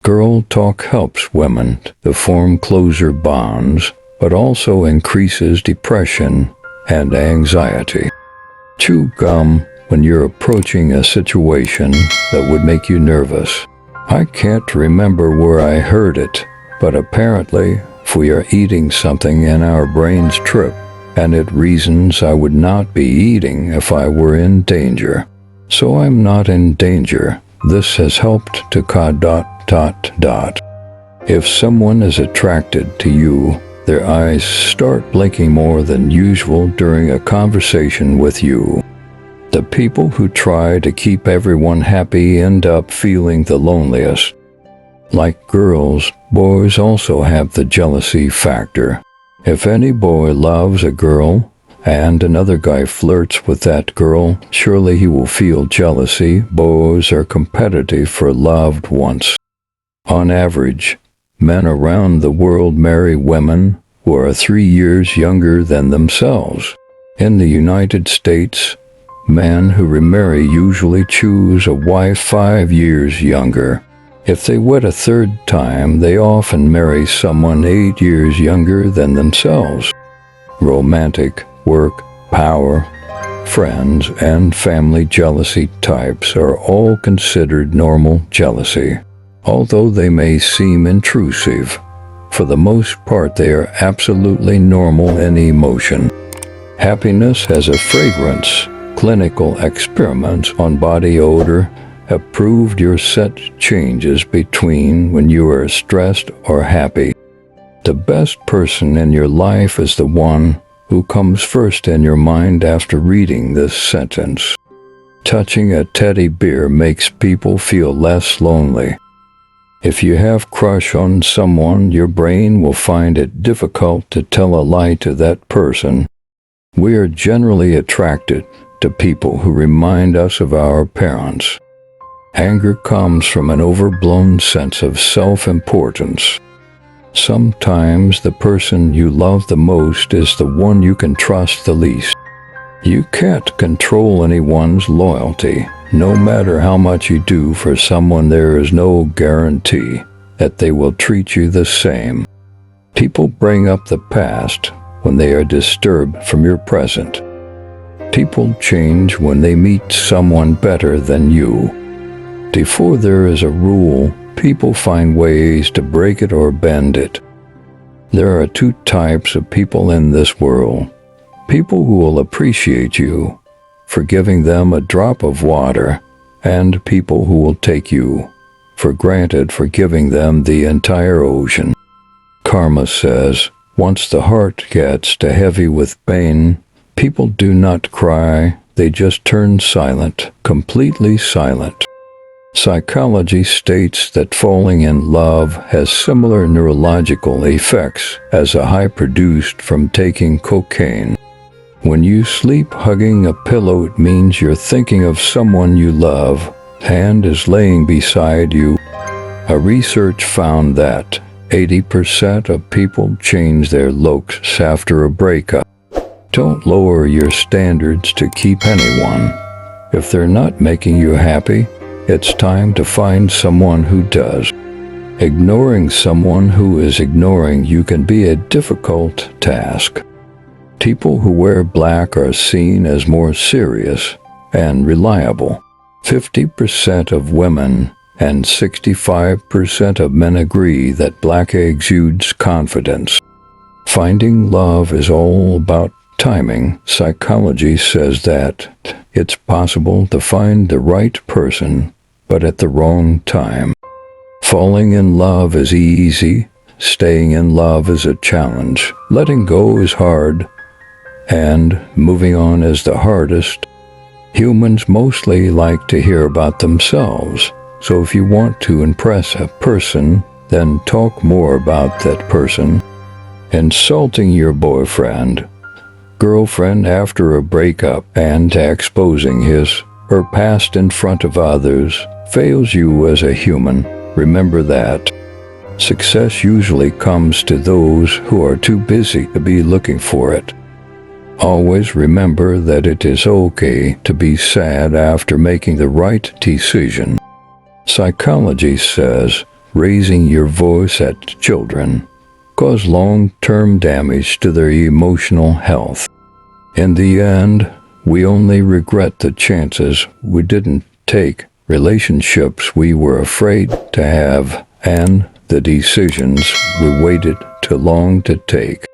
Girl talk helps women to form closer bonds, but also increases depression and anxiety. Chew gum when you're approaching a situation that would make you nervous. I can't remember where I heard it, but apparently, if we are eating something and our brains trip, and it reasons I would not be eating if I were in danger. So I'm not in danger. This has helped to If someone is attracted to you, their eyes start blinking more than usual during a conversation with you. The people who try to keep everyone happy end up feeling the loneliest. Like girls, boys also have the jealousy factor. If any boy loves a girl and another guy flirts with that girl, surely he will feel jealousy. Boys are competitive for loved ones. On average, men around the world marry women who are 3 years younger than themselves. In the United States, men who remarry usually choose a wife 5 years younger. If they wed a third time, they often marry someone 8 years younger than themselves. Romantic, work, power, friends, and family jealousy types are all considered normal jealousy. Although they may seem intrusive, for the most part they are absolutely normal in emotion. Happiness has a fragrance. Clinical experiments on body odor have proved your scent changes between when you are stressed or happy. The best person in your life is the one who comes first in your mind after reading this sentence. Touching a teddy bear makes people feel less lonely. If you have crush on someone, your brain will find it difficult to tell a lie to that person. We are generally attracted to people who remind us of our parents. Anger comes from an overblown sense of self-importance. Sometimes the person you love the most is the one you can trust the least. You can't control anyone's loyalty. No matter how much you do for someone, there is no guarantee that they will treat you the same. People bring up the past when they are disturbed from your present. People change when they meet someone better than you. Before there is a rule, people find ways to break it or bend it. There are two types of people in this world. People who will appreciate you for giving them a drop of water, and people who will take you for granted for giving them the entire ocean. Karma says, once the heart gets too heavy with pain, people do not cry, they just turn silent, completely silent. Psychology states that falling in love has similar neurological effects as a high produced from taking cocaine. When you sleep hugging a pillow, it means you're thinking of someone you love and is laying beside you. A research found that 80% of people change their looks after a breakup. Don't lower your standards to keep anyone. If they're not making you happy, it's time to find someone who does. Ignoring someone who is ignoring you can be a difficult task. People who wear black are seen as more serious and reliable. 50% of women and 65% of men agree that black exudes confidence. Finding love is all about timing. Psychology says that it's possible to find the right person, but at the wrong time. Falling in love is easy. Staying in love is a challenge. Letting go is hard, and moving on is the hardest. Humans mostly like to hear about themselves, so if you want to impress a person, then talk more about that person. Insulting your boyfriend, girlfriend after a breakup and exposing his or past in front of others fails you as a human. Remember that. Success usually comes to those who are too busy to be looking for it. Always remember that it is okay to be sad after making the right decision. Psychology says raising your voice at children cause long-term damage to their emotional health. In the end, we only regret the chances we didn't take, relationships we were afraid to have, and the decisions we waited too long to take.